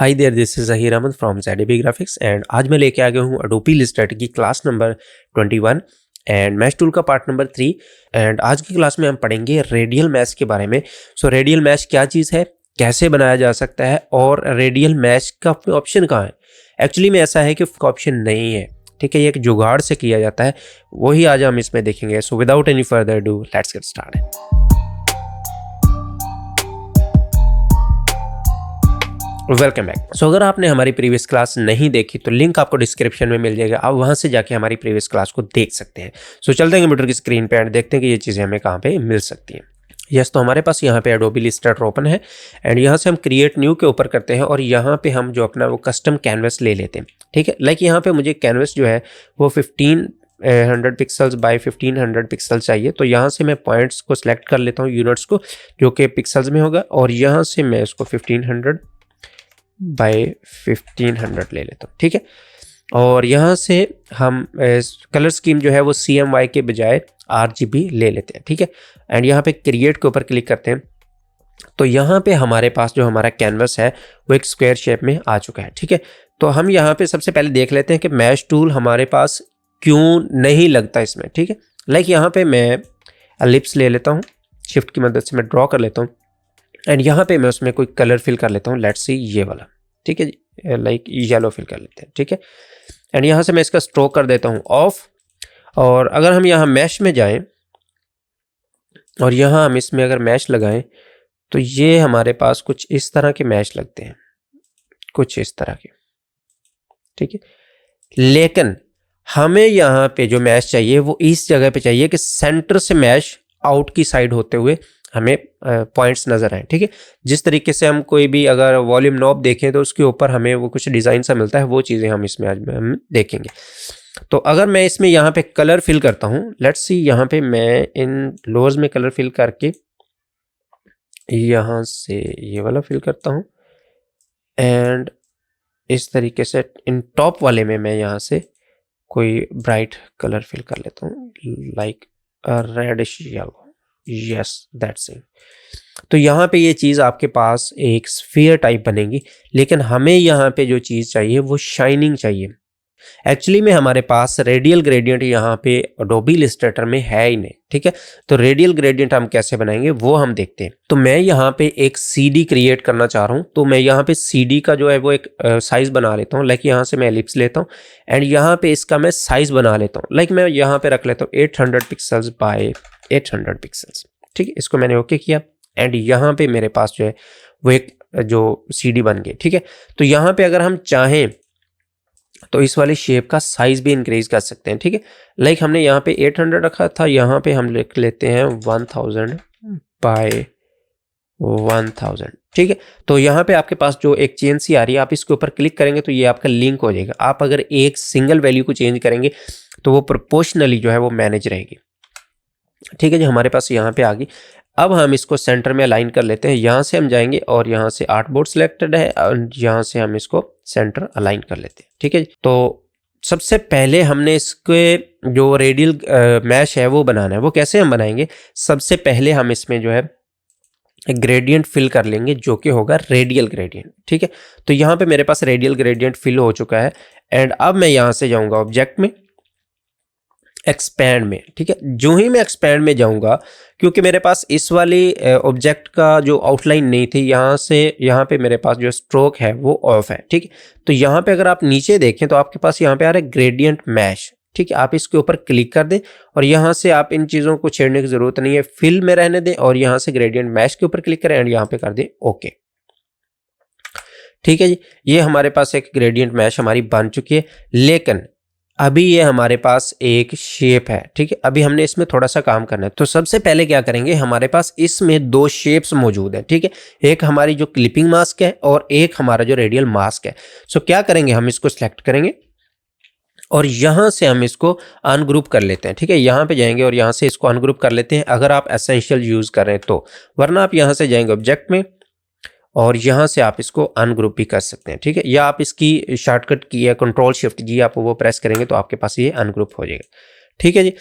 Hi there, this is Zaheer Ahmed from ZAB graphics and आज मैं लेके आ गया हूँ अडोबी इलस्ट्रेटर की class number 21 and mesh tool का पार्ट नंबर 3। एंड आज की क्लास में हम पढ़ेंगे रेडियल मैश के बारे में। सो रेडियल मैश क्या चीज़ है, कैसे बनाया जा सकता है और रेडियल मैश का ऑप्शन कहाँ है। एक्चुअली में ऐसा है कि ऑप्शन नहीं है, ठीक है, ये एक जुगाड़ से किया जाता है, वही आज हम इसमें देखेंगे। So without any further do let's get started. Welcome back. So अगर आपने हमारी प्रीवियस क्लास नहीं देखी तो लिंक आपको डिस्क्रिप्शन में मिल जाएगा, आप वहां से जाके हमारी प्रीवियस क्लास को देख सकते हैं। सो चलते हैं कंप्यूटर की स्क्रीन पे एंड देखते हैं कि ये चीज़ें हमें कहाँ पे मिल सकती हैं। यस, तो हमारे पास यहाँ पे एडोबी इलस्ट्रेटर ओपन है एंड यहाँ से हम क्रिएट न्यू के ऊपर करते हैं और यहाँ पे हम जो अपना वो कस्टम कैनवस ले लेते हैं, ठीक है। लाइक यहाँ पे मुझे कैनवस जो है वो 1500 पिक्सल्स बाय 1500 पिक्सल चाहिए, तो यहाँ से मैं पॉइंट्स को सिलेक्ट कर लेता हूँ, यूनिट्स को जो कि पिक्सल्स में होगा, और यहाँ से मैं इसको 1500 बाय 1500 ले लेता हूँ, ठीक है। और यहाँ से हम कलर स्कीम जो है वो CMY के बजाय RGB ले लेते हैं, ठीक है। एंड यहाँ पे क्रिएट के ऊपर क्लिक करते हैं तो यहाँ पे हमारे पास जो हमारा कैनवस है वो एक स्क्वायर शेप में आ चुका है, ठीक है। तो हम यहाँ पे सबसे पहले देख लेते हैं कि मैश टूल हमारे पास क्यों नहीं लगता इसमें, ठीक है। लाइक यहाँ पे मैं एलिप्स ले लेता हूँ, शिफ्ट की मदद से मैं ड्रॉ कर लेता हूँ एंड यहाँ पे मैं उसमें कोई कलर फिल कर लेता हूँ, लेट्स सी ये वाला, ठीक है जी, लाइक येलो फिल कर लेते हैं, ठीक है। एंड यहाँ से मैं इसका स्ट्रोक कर देता हूँ ऑफ। और अगर हम यहाँ मैश में जाएं और यहाँ हम इसमें अगर मैश लगाएं तो ये हमारे पास कुछ इस तरह के मैश लगते हैं, कुछ इस तरह के, ठीक है। लेकिन हमें यहाँ पे जो मैश चाहिए वो इस जगह पे चाहिए कि सेंटर से मैश आउट की साइड होते हुए हमें पॉइंट्स नज़र आए, ठीक है। जिस तरीके से हम कोई भी अगर वॉल्यूम नॉब देखें तो उसके ऊपर हमें वो कुछ डिज़ाइन सा मिलता है, वो चीज़ें हम इसमें आज हम देखेंगे। तो अगर मैं इसमें यहाँ पे कलर फिल करता हूँ, लेट्स सी यहाँ पे मैं इन लोअर्स में कलर फिल करके यहाँ से ये वाला फिल करता हूँ एंड इस तरीके से इन टॉप वाले में मैं यहाँ से कोई ब्राइट कलर फिल कर लेता हूँ, like reddish yellow. Yes, that's it. तो यहाँ पे ये चीज़ आपके पास एक स्फीयर टाइप बनेगी, लेकिन हमें यहाँ पे जो चीज़ चाहिए वो शाइनिंग चाहिए। एक्चुअली में हमारे पास रेडियल ग्रेडियंट यहाँ पे अडोबी इलस्ट्रेटर में है ही नहीं, ठीक है। तो रेडियल ग्रेडियंट हम कैसे बनाएंगे वो हम देखते हैं। तो मैं यहाँ पे एक CD क्रिएट करना चाह रहा हूँ, तो मैं यहाँ पे CD का जो है वो एक साइज़ बना लेता हूँ। लाइक यहाँ से मैं एलिप्स लेता हूँ एंड यहाँ पे इसका मैं साइज़ बना लेता हूँ। लाइक मैं यहाँ पे रख लेता हूँ 800 पिक्सल्स बाय 800 पिक्सल्स, ठीक है। इसको मैंने ओके किया एंड यहाँ पे मेरे पास जो है वो एक जो CD बन गई, ठीक है। तो यहाँ पे अगर हम चाहें तो इस वाली शेप का साइज भी इंक्रीज कर सकते हैं, ठीक है। लाइक हमने यहाँ पे 800 रखा था, यहाँ पे हम लिख लेते हैं 1000 बाय 1000, ठीक है। तो यहाँ पे आपके पास जो एक चेन सी आ रही है, आप इसके ऊपर क्लिक करेंगे तो ये आपका लिंक हो जाएगा। आप अगर एक सिंगल वैल्यू को चेंज करेंगे तो वो प्रोपोर्शनली जो है वो मैनेज रहेगी, ठीक है जी। हमारे पास यहाँ पे आ गई। अब हम इसको सेंटर में अलाइन कर लेते हैं। यहाँ से हम जाएंगे और यहाँ से आर्टबोर्ड सिलेक्टेड है और यहाँ से हम इसको सेंटर अलाइन कर लेते हैं, ठीक है। तो सबसे पहले हमने इसके जो रेडियल मैश है वो बनाना है। वो कैसे हम बनाएंगे, सबसे पहले हम इसमें जो है एक ग्रेडियंट फिल कर लेंगे जो कि होगा रेडियल ग्रेडियंट, ठीक है। तो यहाँ पे मेरे पास रेडियल ग्रेडियंट फिल हो चुका है एंड अब मैं यहाँ से जाऊँगा ऑब्जेक्ट में, एक्सपैंड में, ठीक है। जो ही मैं एक्सपैंड में जाऊंगा, क्योंकि मेरे पास इस वाली ऑब्जेक्ट का जो आउटलाइन नहीं थी, यहाँ से यहाँ पे मेरे पास जो स्ट्रोक है वो ऑफ है, ठीक है। तो यहाँ पे अगर आप नीचे देखें तो आपके पास यहाँ पे आ रहा है ग्रेडियंट मैश, ठीक है। आप इसके ऊपर क्लिक कर दें और यहाँ से आप इन चीज़ों को छेड़ने की जरूरत नहीं है, फिल में रहने दें और यहाँ से ग्रेडियंट मैश के ऊपर क्लिक करें एंड यहाँ पे कर दें ओके, ठीक है जी। ये हमारे पास एक ग्रेडियंट मैश हमारी बन चुकी है, लेकिन अभी ये हमारे पास एक शेप है, ठीक है। अभी हमने इसमें थोड़ा सा काम करना है। तो सबसे पहले क्या करेंगे, हमारे पास इसमें दो शेप्स मौजूद हैं, ठीक है। एक हमारी जो क्लिपिंग मास्क है और एक हमारा जो रेडियल मास्क है। सो क्या करेंगे, हम इसको सिलेक्ट करेंगे और यहाँ से हम इसको अनग्रुप कर लेते हैं, ठीक है। यहाँ पे जाएंगे और यहाँ से इसको अनग्रुप कर लेते हैं अगर आप एसेंशियल यूज़ कर रहे हैं तो, वरना आप यहाँ से जाएंगे ऑब्जेक्ट में और यहाँ से आप इसको अनग्रुप भी कर सकते हैं, ठीक है। या आप इसकी शॉर्टकट की है Ctrl+Shift+G, आप वो प्रेस करेंगे तो आपके पास ये अनग्रुप हो जाएगा, ठीक है जी।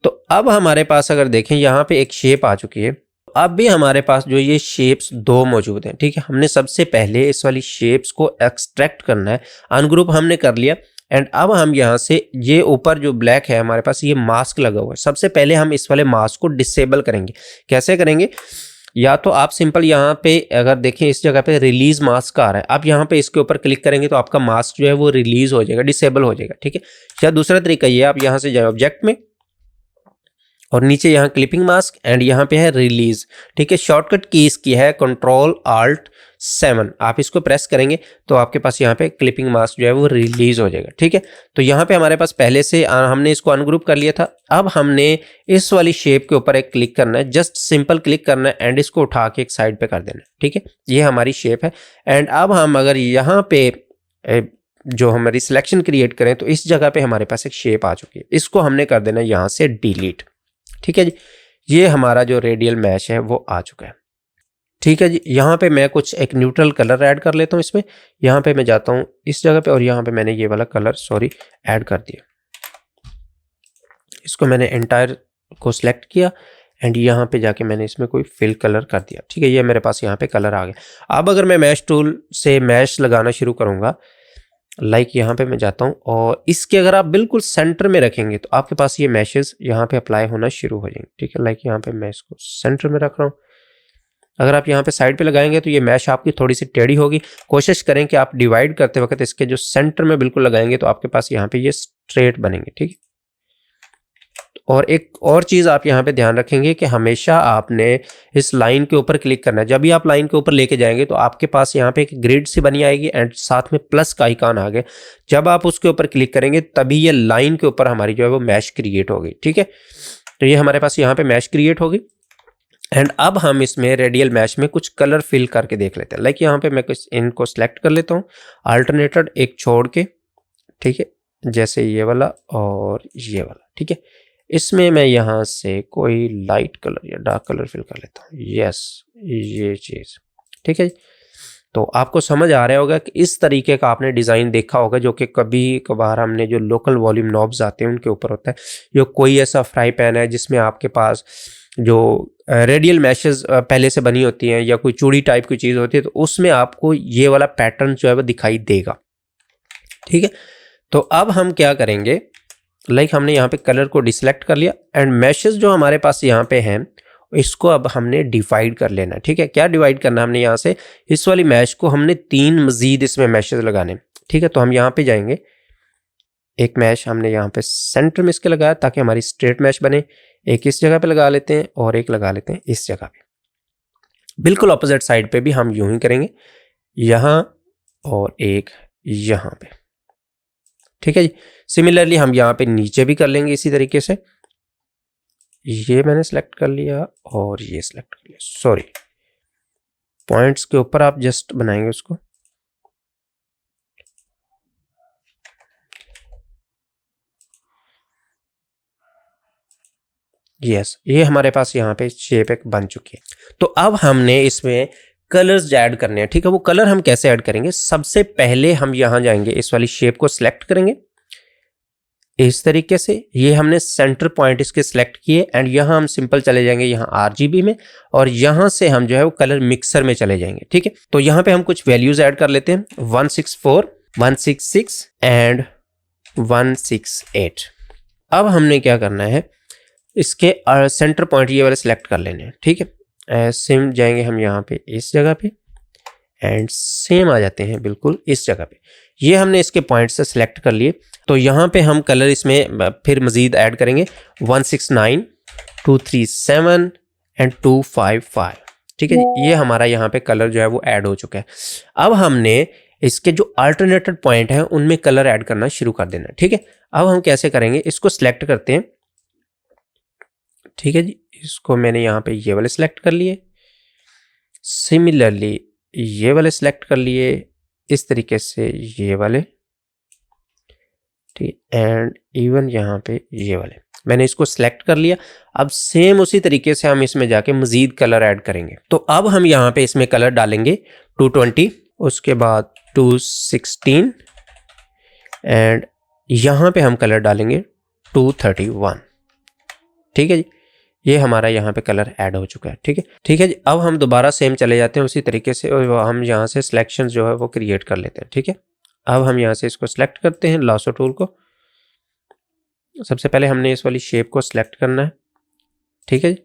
तो अब हमारे पास अगर देखें यहाँ पे एक शेप आ चुकी है अब भी हमारे पास जो ये शेप्स दो मौजूद हैं, ठीक है। हमने सबसे पहले इस वाली शेप्स को एक्सट्रैक्ट करना है, अनग्रुप हमने कर लिया। एंड अब हम यहाँ से ये ऊपर जो ब्लैक है हमारे पास ये मास्क लगा हुआ है, सबसे पहले हम इस वाले मास्क को डिसेबल करेंगे। कैसे करेंगे? या तो आप सिंपल यहाँ पे अगर देखें इस जगह पे रिलीज मास्क आ रहा है, आप यहाँ पे इसके ऊपर क्लिक करेंगे तो आपका मास्क जो है वो रिलीज हो जाएगा, डिसेबल हो जाएगा, ठीक है। या दूसरा तरीका ये, आप यहाँ से जाए ऑब्जेक्ट में और नीचे यहाँ क्लिपिंग मास्क एंड यहाँ पे है रिलीज, ठीक है। शॉर्टकट की इसकी है Ctrl+Alt+7, आप इसको प्रेस करेंगे तो आपके पास यहाँ पे क्लिपिंग मास्क जो है वो रिलीज हो जाएगा, ठीक है। तो यहाँ पे हमारे पास पहले से हमने इसको अनग्रुप कर लिया था। अब हमने इस वाली शेप के ऊपर एक क्लिक करना है, जस्ट सिंपल क्लिक करना है एंड इसको उठा के एक साइड पे कर देना है, ठीक है। ये हमारी शेप है। एंड अब हम अगर यहाँ पे जो हमारी सिलेक्शन क्रिएट करें तो इस जगह पे हमारे पास एक शेप आ चुकी है, इसको हमने कर देना है यहाँ से डिलीट, ठीक है जी। ये हमारा जो रेडियल मैश है वो आ चुका है, ठीक है जी। यहाँ पे मैं कुछ एक न्यूट्रल कलर ऐड कर लेता हूँ इसमें। यहाँ पे मैं जाता हूँ इस जगह पे और यहाँ पे मैंने ये वाला कलर ऐड कर दिया। इसको मैंने एंटायर को सिलेक्ट किया एंड यहाँ पे जाके मैंने इसमें कोई फिल कलर कर दिया, ठीक है। ये मेरे पास यहाँ पे कलर आ गया। अब अगर मैं मैश टूल से मैश लगाना शुरू करूँगा, लाइक यहाँ पे मैं जाता हूँ और इसके अगर आप बिल्कुल सेंटर में रखेंगे तो आपके पास ये मैशेस यहाँ पे अप्लाई होना शुरू हो जाएंगे, ठीक है। लाइक यहाँ पे मैं इसको सेंटर में रख रहा हूँ। अगर आप यहाँ पे साइड पे लगाएंगे तो ये मैश आपकी थोड़ी सी टेढ़ी होगी। कोशिश करें कि आप डिवाइड करते वक्त इसके जो सेंटर में बिल्कुल लगाएंगे तो आपके पास यहाँ पे ये स्ट्रेट बनेंगे, ठीक है। और एक और चीज़ आप यहाँ पे ध्यान रखेंगे कि हमेशा आपने इस लाइन के ऊपर क्लिक करना है। जब भी आप लाइन के ऊपर लेके जाएंगे तो आपके पास यहाँ पे एक ग्रिड सी बनी आएगी एंड साथ में प्लस का आइकॉन आ गया। जब आप उसके ऊपर क्लिक करेंगे तभी ये लाइन के ऊपर हमारी जो है वो मैश क्रिएट होगी, ठीक है। तो ये हमारे पास यहाँ पे मैश क्रिएट होगी। एंड अब हम इसमें रेडियल मैश में कुछ कलर फिल करके देख लेते हैं। लाइक यहाँ पे मैं कुछ इनको सेलेक्ट कर लेता हूँ, अल्टरनेटेड एक छोड़ के, ठीक है, जैसे ये वाला और ये वाला, ठीक है। इसमें मैं यहाँ से कोई लाइट कलर या डार्क कलर फिल कर लेता हूँ। यस, ये चीज़, ठीक है। तो आपको समझ आ रहा होगा कि इस तरीके का आपने डिज़ाइन देखा होगा जो कि कभी कभार हमने जो लोकल वॉल्यूम नॉब्स आते हैं उनके ऊपर होता है। या कोई ऐसा फ्राई पैन है जिसमें आपके पास जो रेडियल मैशेस पहले से बनी होती हैं या कोई चूड़ी टाइप की चीज़ होती है तो उसमें आपको ये वाला पैटर्न जो है वो दिखाई देगा, ठीक है। तो अब हम क्या करेंगे, लाइक हमने यहाँ पे कलर को डिसेलेक्ट कर लिया एंड मैशेस जो हमारे पास यहाँ पे हैं इसको अब हमने डिवाइड कर लेना है, ठीक है। क्या डिवाइड करना है हमने, यहाँ से इस वाली मैश को हमने 3 मजीद इसमें मैशेस लगाने, ठीक है। तो हम यहाँ पे जाएंगे, एक मैश हमने यहाँ पे सेंटर में इसके लगाया ताकि हमारी स्ट्रेट मैश बने। एक इस जगह पे लगा लेते हैं और एक लगा लेते हैं इस जगह पे। बिल्कुल ऑपोजिट साइड पे भी हम यूं ही करेंगे, यहाँ और एक यहाँ पे, ठीक है जी। सिमिलरली हम यहाँ पे नीचे भी कर लेंगे इसी तरीके से। ये मैंने सेलेक्ट कर लिया और ये सेलेक्ट कर लिया, सॉरी, पॉइंट्स के ऊपर आप जस्ट बनाएंगे उसको। यस, ये हमारे पास यहाँ पे शेप एक बन चुकी है। तो अब हमने इसमें कलर्स ऐड करने हैं, ठीक है। वो कलर हम कैसे ऐड करेंगे, सबसे पहले हम यहाँ जाएंगे, इस वाली शेप को सिलेक्ट करेंगे इस तरीके से। ये हमने सेंटर पॉइंट इसके सिलेक्ट किए एंड यहाँ हम सिंपल चले जाएंगे यहाँ RGB में और यहाँ से हम जो है वो कलर मिक्सर में चले जाएंगे, ठीक है। तो यहाँ पे हम कुछ वैल्यूज ऐड कर लेते हैं, 164, 166 एंड 168। अब हमने क्या करना है, इसके सेंटर पॉइंट ये वाले सिलेक्ट कर लेने हैं, ठीक है। सेम जाएंगे हम यहाँ पे इस जगह पे एंड सेम आ जाते हैं बिल्कुल इस जगह पे। ये हमने इसके पॉइंट से सिलेक्ट कर लिए। तो यहाँ पे हम कलर इसमें फिर मजीद ऐड करेंगे, 169, 237 एंड 255, ठीक है जी। ये हमारा यहाँ पे कलर जो है वो ऐड हो चुका है। अब हमने इसके जो अल्टरनेटेड पॉइंट हैं उनमें कलर ऐड करना शुरू कर देना, ठीक है। अब हम कैसे करेंगे, इसको सिलेक्ट करते हैं, ठीक है जी। इसको मैंने यहाँ पे ये वाले सिलेक्ट कर लिए, सिमिलरली ये वाले सिलेक्ट कर लिए, इस तरीके से ये वाले, ठीक, एंड इवन यहाँ पे ये वाले मैंने इसको सिलेक्ट कर लिया। अब सेम उसी तरीके से हम इसमें जाके मजीद कलर ऐड करेंगे। तो अब हम यहाँ पे इसमें कलर डालेंगे 220, उसके बाद 216 एंड यहाँ पे हम कलर डालेंगे 231, ठीक है जी। ये हमारा यहाँ पे कलर ऐड हो चुका है। ठीक है, ठीक है जी। अब हम दोबारा सेम चले जाते हैं उसी तरीके से और हम यहाँ से सिलेक्शन जो है वो क्रिएट कर लेते हैं। ठीक है, अब हम यहाँ से इसको सिलेक्ट करते हैं लासो टूल को। सबसे पहले हमने इस वाली शेप को सिलेक्ट करना है। ठीक है जी,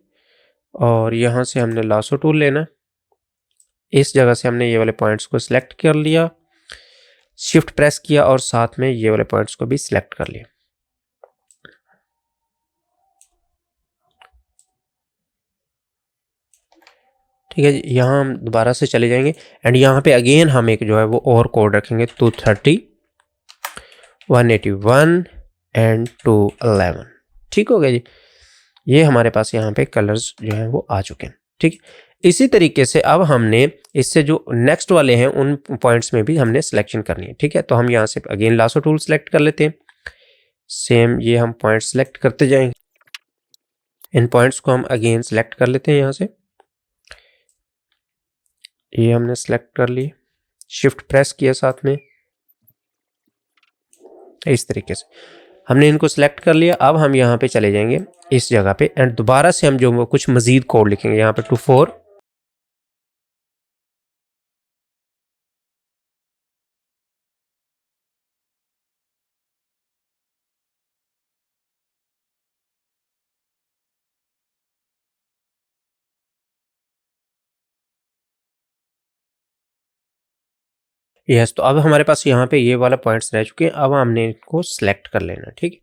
और यहाँ से हमने लासो टूल लेना है। इस जगह से हमने ये वाले पॉइंट्स को सिलेक्ट कर लिया, शिफ्ट प्रेस किया और साथ में ये वाले पॉइंट्स को भी सिलेक्ट कर लिया। ठीक है जी, यहाँ हम दोबारा से चले जाएंगे एंड यहाँ पे अगेन हम एक जो है वो और कोड रखेंगे 230, 181 एंड 211। ठीक हो गया जी, ये हमारे पास यहाँ पे कलर्स जो हैं वो आ चुके हैं। ठीक है, इसी तरीके से अब हमने इससे जो नेक्स्ट वाले हैं उन पॉइंट्स में भी हमने सिलेक्शन करनी है। ठीक है, तो हम यहाँ से अगेन लासो टूल सेलेक्ट कर लेते हैं। सेम ये हम पॉइंट सेलेक्ट करते जाएंगे, इन पॉइंट्स को हम अगेन सेलेक्ट कर लेते हैं। यहाँ से ये हमने सेलेक्ट कर ली, शिफ्ट प्रेस किया साथ में, इस तरीके से हमने इनको सेलेक्ट कर लिया। अब हम यहाँ पे चले जाएंगे इस जगह पे एंड दोबारा से हम जो वो कुछ मजीद कोड लिखेंगे यहाँ पे 24, यस। तो अब हमारे पास यहाँ पे ये वाला पॉइंट्स रह चुके हैं, अब हमने इनको सेलेक्ट कर लेना। ठीक है,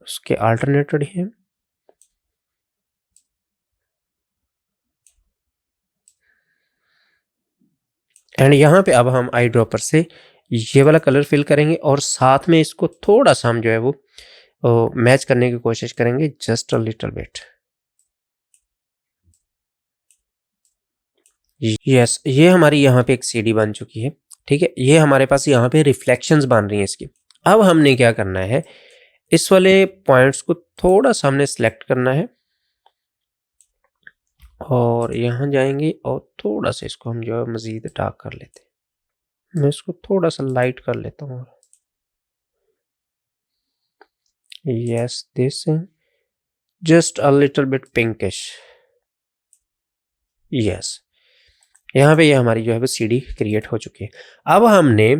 उसके अल्टरनेटेड है एंड यहाँ पे अब हम आई ड्रॉपर से ये वाला कलर फिल करेंगे और साथ में इसको थोड़ा सा हम जो है वो मैच करने की कोशिश करेंगे, just a little bit. Yes, ये हमारी यहाँ पे एक सीडी बन चुकी है। ठीक है, ये हमारे पास यहाँ पे रिफ्लेक्शंस बन रही हैं इसकी। अब हमने क्या करना है, इस वाले पॉइंट्स को थोड़ा सा हमने सेलेक्ट करना है और यहाँ जाएंगे और थोड़ा सा इसको हम जो है मजीद डार्क कर लेते हैं। मैं इसको थोड़ा सा लाइट कर लेता हूँ। Yes, this just a little bit pinkish. Yes, यहाँ पे ये हमारी जो है वो सीडी क्रिएट हो चुकी है। अब हमने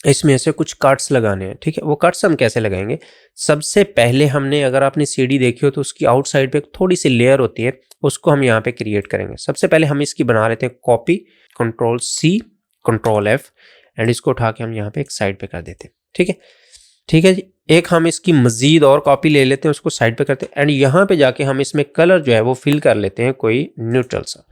इसमें से कुछ कट्स लगाने हैं। ठीक है, वो कट्स हम कैसे लगाएंगे, सबसे पहले हमने, अगर आपने सीडी देखी हो तो उसकी आउटसाइड पे थोड़ी सी लेयर होती है, उसको हम यहाँ पे क्रिएट करेंगे। सबसे पहले हम इसकी बना लेते हैं copy, control C, control F and इसको उठा के हम यहाँ पे एक साइड पे कर देते हैं। ठीक है, ठीक है जी। एक हम इसकी मजीद और कॉपी ले लेते हैं, उसको साइड पे करते हैं एंड यहाँ पे जाके हम इसमें कलर जो है वो फिल कर लेते हैं कोई न्यूट्रल सा।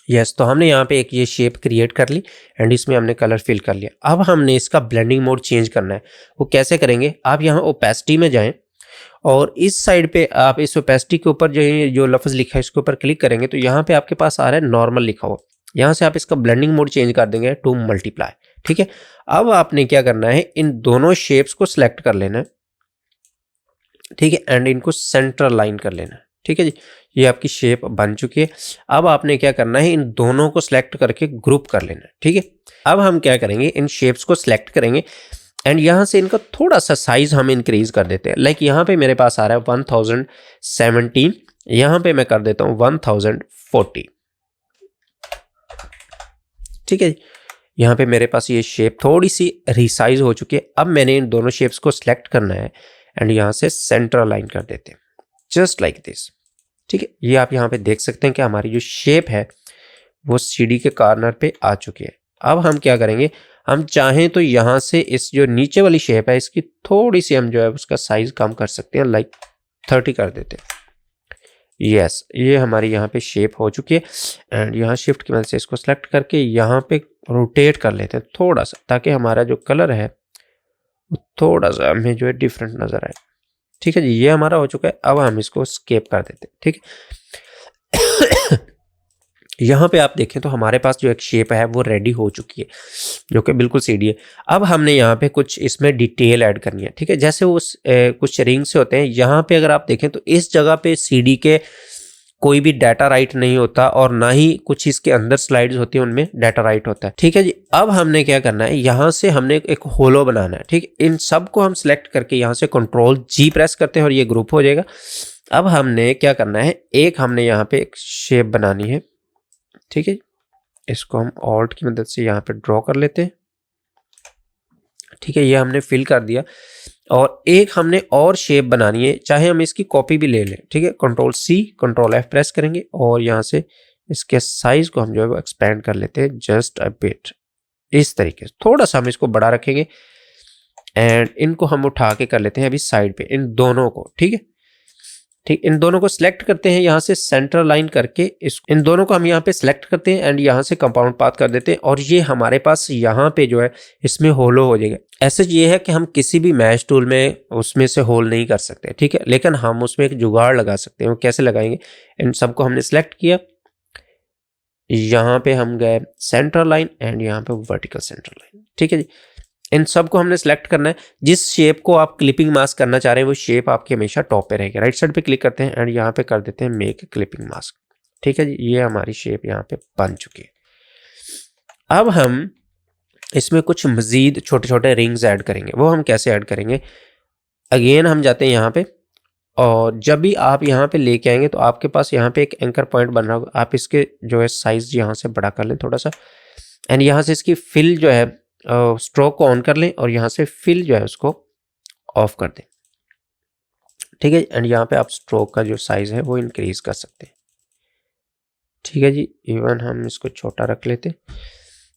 यस, तो हमने यहाँ पे एक ये शेप क्रिएट कर ली एंड इसमें हमने कलर फिल कर लिया। अब हमने इसका ब्लेंडिंग मोड चेंज करना है। वो कैसे करेंगे, आप यहाँ ओपेसिटी में जाएं और इस साइड पे आप इस ओपेसिटी के ऊपर जो लफ्ज़ लिखा है इसके ऊपर क्लिक करेंगे तो यहाँ पे आपके पास आ रहा है नॉर्मल लिखा हुआ। यहाँ से आप इसका ब्लेंडिंग मोड चेंज कर देंगे टू मल्टीप्लाई। ठीक है, अब आपने क्या करना है, इन दोनों शेप्स को सिलेक्ट कर लेना है। ठीक है, एंड इनको सेंटर लाइन कर लेना है। ठीक है जी, ये आपकी शेप बन चुकी है। अब आपने क्या करना है, इन दोनों को सिलेक्ट करके ग्रुप कर लेना है। ठीक है, अब हम क्या करेंगे, इन शेप्स को सिलेक्ट करेंगे एंड यहाँ से इनका थोड़ा सा साइज हम इंक्रीज कर देते हैं। लाइक यहाँ पे मेरे पास आ रहा है 1017, यहाँ पे मैं कर देता हूँ 1040। ठीक है, यहाँ पे मेरे पास ये शेप थोड़ी सी रिसाइज हो चुकी है। अब मैंने इन दोनों शेप्स को सिलेक्ट करना है एंड यहाँ से सेंटर लाइन कर देते हैं, जस्ट लाइक दिस। ठीक है, ये आप यहाँ पे देख सकते हैं कि हमारी जो शेप है वो सीडी के कॉर्नर पे आ चुकी है। अब हम क्या करेंगे, हम चाहें तो यहाँ से इस जो नीचे वाली शेप है इसकी थोड़ी सी हम जो है उसका साइज कम कर सकते हैं, लाइक 30 कर देते हैं। यस, ये हमारी यहाँ पे शेप हो चुकी है एंड यहाँ शिफ्ट की मदद से इसको सेलेक्ट करके यहाँ पे रोटेट कर लेते हैं थोड़ा सा, ताकि हमारा जो कलर है वो थोड़ा सा हमें जो है डिफरेंट नजर आए। ठीक है जी, ये हमारा हो चुका है। अब हम इसको स्केप कर देते हैं। ठीक है, यहाँ पे आप देखें तो हमारे पास जो एक शेप है वो रेडी हो चुकी है, जो कि बिल्कुल सीधी है। अब हमने यहाँ पे कुछ इसमें डिटेल ऐड करनी है। ठीक है, जैसे वो कुछ रिंग से होते हैं, यहाँ पे अगर आप देखें तो इस जगह पे सीडी के कोई भी डाटा राइट नहीं होता और ना ही कुछ इसके अंदर स्लाइड्स होती हैं उनमें डाटा राइट होता है। ठीक है जी, अब हमने क्या करना है, यहाँ से हमने एक होलो बनाना है। ठीक है, इन सब को हम सिलेक्ट करके यहाँ से कंट्रोल जी प्रेस करते हैं और ये ग्रुप हो जाएगा अब हमने क्या करना है, एक हमने यहाँ पे एक शेप बनानी है, ठीक है। इसको हम ऑल्ट की मदद से यहाँ पे ड्रॉ कर लेते हैं, ठीक है। ये हमने फिल कर दिया। और एक हमने और शेप बनानी है, चाहे हम इसकी कॉपी भी ले लें, ठीक है। Control C control F press करेंगे और यहाँ से इसके साइज को हम जो है वो एक्सपेंड कर लेते हैं जस्ट अ बिट, इस तरीके से। थोड़ा सा हम इसको बड़ा रखेंगे एंड इनको हम उठा के कर लेते हैं अभी साइड पे, इन दोनों को, ठीक है। ठीक, इन दोनों को सिलेक्ट करते हैं यहाँ से सेंटर लाइन करके, इन दोनों को हम यहाँ पे सिलेक्ट करते हैं एंड यहाँ से कंपाउंड पाथ कर देते हैं और ये हमारे पास यहाँ पे जो है इसमें होलो हो जाएगा। ऐसे ये है कि हम किसी भी मैश टूल में उसमें से होल नहीं कर सकते, ठीक है, लेकिन हम उसमें एक जुगाड़ लगा सकते हैं। वो कैसे लगाएंगे, इन सबको हमने सिलेक्ट किया, यहाँ पे हम गए सेंटर लाइन एंड यहाँ पे वर्टिकल सेंटर लाइन, ठीक है जी। इन सबको हमने सेलेक्ट करना है। जिस शेप को आप क्लिपिंग मास्क करना चाह रहे हैं वो शेप आपकी हमेशा टॉप पे रहेगी। राइट साइड पे क्लिक करते हैं एंड यहाँ पे कर देते हैं मेक क्लिपिंग मास्क, ठीक है जी। ये हमारी शेप यहाँ पे बन चुकी है। अब हम इसमें कुछ मजीद छोटे छोटे रिंग्स ऐड करेंगे। वो हम कैसे ऐड करेंगे, अगेन हम जाते हैं यहाँ पे और जब भी आप यहाँ पे लेके आएंगे तो आपके पास यहाँ पे एक एंकर पॉइंट बन रहा होगा। आप इसके जो है साइज यहाँ से बड़ा कर लें थोड़ा सा एंड यहाँ से इसकी फिल जो है स्ट्रोक को ऑन कर लें और यहाँ से फिल जो है उसको ऑफ कर दें, ठीक है। एंड यहाँ पे आप स्ट्रोक का जो साइज है वो इंक्रीज कर सकते हैं, ठीक है जी। इवन हम इसको छोटा रख लेते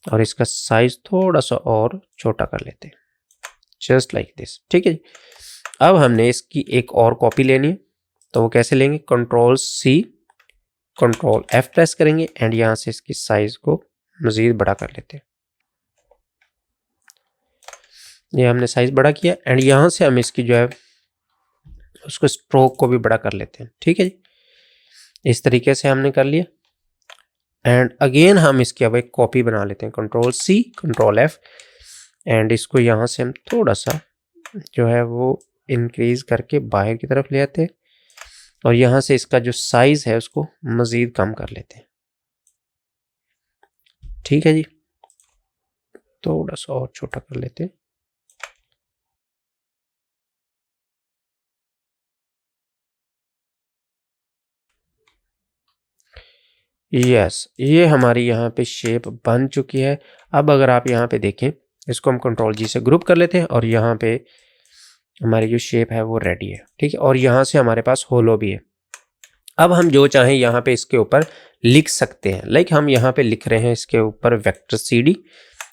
और इसका साइज थोड़ा सा और छोटा कर लेते, जस्ट लाइक दिस, ठीक है जी। अब हमने इसकी एक और कॉपी लेनी है, तो वो कैसे लेंगे, control C control F press करेंगे एंड यहाँ से इसकी साइज को मजीद बड़ा कर लेते हैं। ये हमने साइज बड़ा किया एंड यहाँ से हम इसकी जो है उसको स्ट्रोक को भी बड़ा कर लेते हैं, ठीक है जी। इस तरीके से हमने कर लिया एंड अगेन हम इसकी अब एक कॉपी बना लेते हैं, control C control F and इसको यहाँ से हम थोड़ा सा जो है वो इंक्रीज करके बाहर की तरफ ले आते हैं और यहाँ से इसका जो साइज है उसको मजीद कम कर लेते हैं, ठीक है जी। थोड़ा सा और छोटा कर लेते हैं। यस, ये हमारी यहाँ पे शेप बन चुकी है। अब अगर आप यहाँ पे देखें, इसको हम कंट्रोल जी से ग्रुप कर लेते हैं और यहाँ पे हमारी जो शेप है वो रेडी है, ठीक है। और यहाँ से हमारे पास होलो भी है। अब हम जो चाहें यहाँ पे इसके ऊपर लिख सकते हैं। लाइक हम यहाँ पे लिख रहे हैं इसके ऊपर वेक्टर CD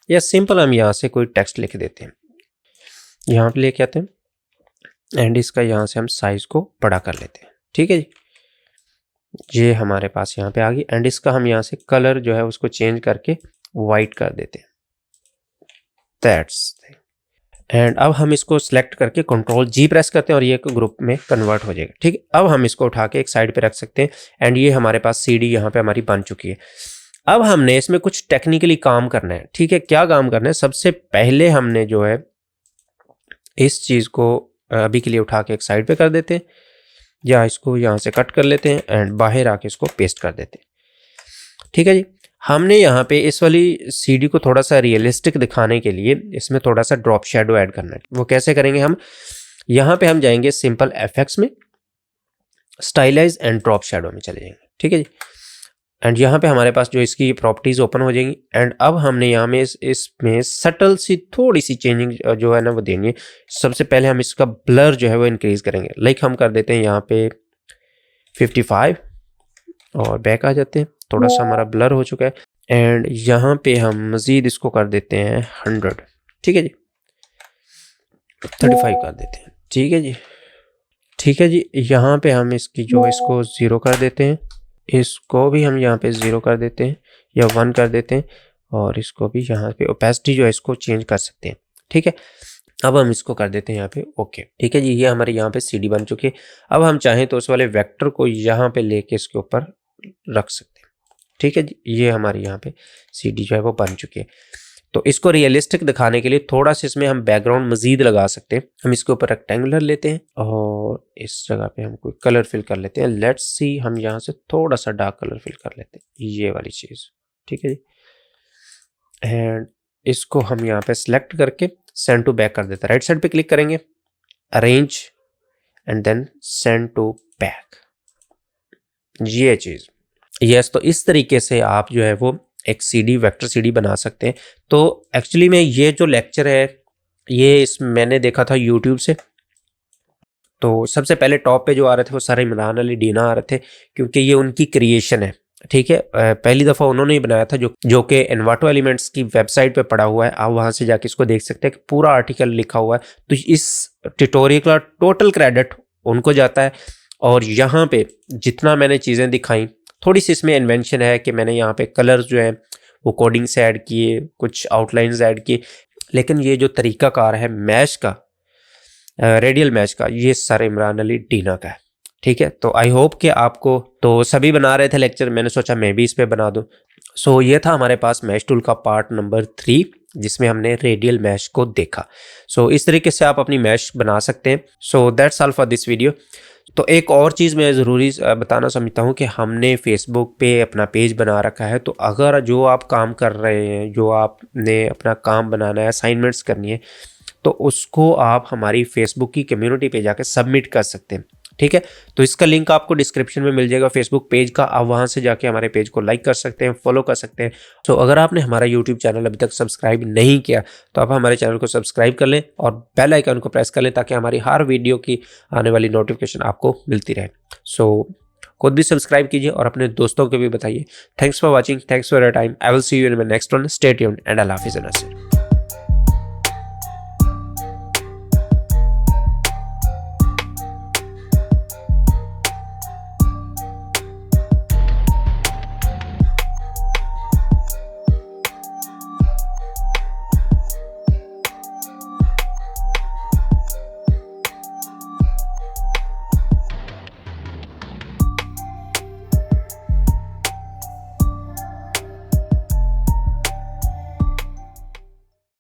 या सिंपल हम यहाँ से कोई टेक्स्ट लिख देते हैं। यहाँ पे लेके आते हैं एंड इसका यहाँ से हम साइज को बड़ा कर लेते हैं, ठीक है जी। ये हमारे पास यहाँ पे आ गई एंड इसका हम यहाँ से कलर जो है उसको चेंज करके वाइट कर देते हैं, दैट्स। एंड अब हम इसको सिलेक्ट करके कंट्रोल जी प्रेस करते हैं और ये एक ग्रुप में कन्वर्ट हो जाएगा, ठीक है। अब हम इसको उठा के एक साइड पे रख सकते हैं एंड ये हमारे पास CD यहाँ पे हमारी बन चुकी है। अब हमने इसमें कुछ टेक्निकली काम करना है, ठीक है। क्या काम करना है, सबसे पहले हमने जो है इस चीज़ को अभी के लिए उठा के एक साइड पे कर देते हैं या इसको यहाँ से कट कर लेते हैं एंड बाहर आके इसको पेस्ट कर देते हैं, ठीक है जी। हमने यहाँ पे इस वाली CD को थोड़ा सा रियलिस्टिक दिखाने के लिए इसमें थोड़ा सा ड्रॉप शेडो ऐड करना है। वो कैसे करेंगे, हम यहाँ पे हम जाएंगे सिंपल FX में, स्टाइलाइज एंड ड्रॉप शेडो में चले जाएंगे, ठीक है जी। एंड यहाँ पे हमारे पास जो इसकी प्रॉपर्टीज ओपन हो जाएंगी एंड अब हमने यहाँ में इसमें सटल सी थोड़ी सी चेंजिंग जो है ना वो देनी है। सबसे पहले हम इसका ब्लर जो है वो इंक्रीज करेंगे। लाइक हम कर देते हैं यहाँ पे 55 और बैक आ जाते हैं। थोड़ा सा हमारा ब्लर हो चुका है एंड यहाँ पे हम मजीद इसको कर देते हैं 100, ठीक है जी। 35 कर देते हैं, ठीक है जी, ठीक है जी। यहाँ पे हम इसकी जो इसको 0 कर देते हैं, इसको भी हम यहाँ पे 0 कर देते हैं या 1 कर देते हैं और इसको भी यहाँ पे ओपेसिटी जो है इसको चेंज कर सकते हैं, ठीक है। अब हम इसको कर देते हैं यहाँ पे ओके, ठीक है जी। ये हमारे यहाँ पे CD बन चुकी है। अब हम चाहें तो उस वाले वेक्टर को यहाँ पे लेके इसके ऊपर रख सकते हैं, ठीक है जी। ये हमारी यहाँ पे CD जो है वो बन चुकी है। तो इसको रियलिस्टिक दिखाने के लिए थोड़ा सा इसमें हम बैकग्राउंड मजीद लगा सकते हैं। हम इसके ऊपर रेक्टेंगुलर लेते हैं और इस जगह पे हम कोई कलर फिल कर लेते हैं। लेट्स सी, हम यहाँ से थोड़ा सा डार्क कलर फिल कर लेते हैं, ये वाली चीज़, ठीक है जी। एंड इसको हम यहाँ पे सिलेक्ट करके सेंड टू बैक कर देते हैं। राइट साइड पे क्लिक करेंगे, arrange and then send to back, ये चीज़। यस, तो इस तरीके से आप जो है वो एक सीडी, वेक्टर सीडी बना सकते हैं। तो एक्चुअली में ये जो लेक्चर है ये मैंने देखा था यूट्यूब से। तो सबसे पहले टॉप पे जो आ रहे थे वो सारे इमरान अली डीना आ रहे थे, क्योंकि ये उनकी क्रिएशन है, ठीक है। पहली दफ़ा उन्होंने ही बनाया था, जो कि एनवाटो एलिमेंट्स की वेबसाइट पे पड़ा हुआ है। आप वहाँ से जाके इसको देख सकते हैं कि पूरा आर्टिकल लिखा हुआ है। तो इस ट्यूटोरियल का टोटल क्रेडिट उनको जाता है। और यहाँ पे जितना मैंने चीज़ें दिखाई, थोड़ी सी इसमें इन्वेंशन है कि मैंने यहाँ पे कलर्स जो हैं वो कोडिंग से ऐड किए, कुछ आउटलाइंस ऐड किए, लेकिन ये जो तरीकाकार है मैश का, रेडियल मैच का, ये सर इमरान अली डीना का है, ठीक है। तो आई होप कि आपको, तो सभी बना रहे थे लेक्चर, मैंने सोचा मैं भी इस पे बना दूं। सो ये था हमारे पास मैश टूल का पार्ट नंबर 3, जिसमें हमने रेडियल मैश को देखा। सो इस तरीके से आप अपनी मैश बना सकते हैं। So that's all for this video. तो एक और चीज़ मैं ज़रूरी बताना समझता हूँ कि हमने फेसबुक पे अपना पेज बना रखा है। तो अगर जो आप काम कर रहे हैं, जो आपने अपना काम बनाना है, असाइनमेंट्स करनी है, तो उसको आप हमारी फेसबुक की कम्युनिटी पे जाकर सबमिट कर सकते हैं, ठीक है। तो इसका लिंक आपको डिस्क्रिप्शन में मिल जाएगा फेसबुक पेज का। आप वहाँ से जाके हमारे पेज को लाइक कर सकते हैं, फॉलो कर सकते हैं। तो अगर आपने हमारा यूट्यूब चैनल अभी तक सब्सक्राइब नहीं किया तो आप हमारे चैनल को सब्सक्राइब कर लें और बेल आइकन को प्रेस कर लें, ताकि हमारी हर वीडियो की आने वाली नोटिफिकेशन आपको मिलती रहे। सो खुद भी सब्सक्राइब कीजिए और अपने दोस्तों को भी बताइए। Thanks for watching, thanks for your time. I will see you in my next one. Stay tuned and अल्लाह हाफिज़।